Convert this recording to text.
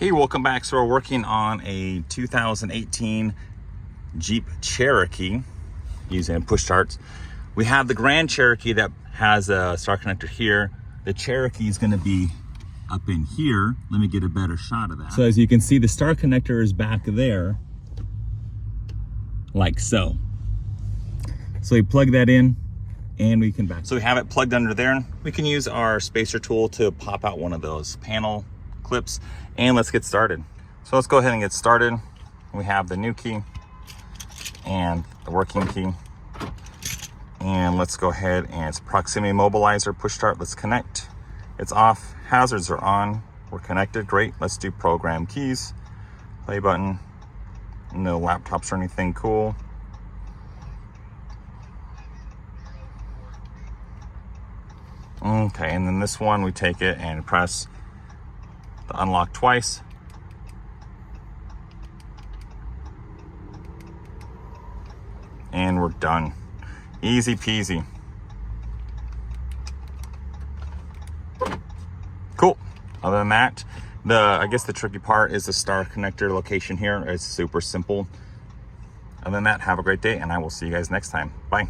Hey, welcome back. So we're working on a 2018 Jeep Cherokee using push starts. We have the Grand Cherokee that has a star connector here. The Cherokee is going to be up in here. Let me get a better shot of that. So as you can see, the star connector is back there, like so. So we plug that in and we can back. So we have it plugged under there. We can use our spacer tool to pop out one of those panel clips, and let's get started. So let's go ahead and get started. We have the new key and the working key, and let's go ahead and it's proximity mobilizer push start. Let's connect. It's off, hazards are on, we're connected, great. Let's do program keys, play button, no laptops or anything, cool. Okay, and then this one we take it and press the unlock twice. And we're done. Easy peasy. Cool. Other than that, I guess the tricky part is the star connector location here. It's super simple. Other than that, have a great day, and I will see you guys next time. Bye.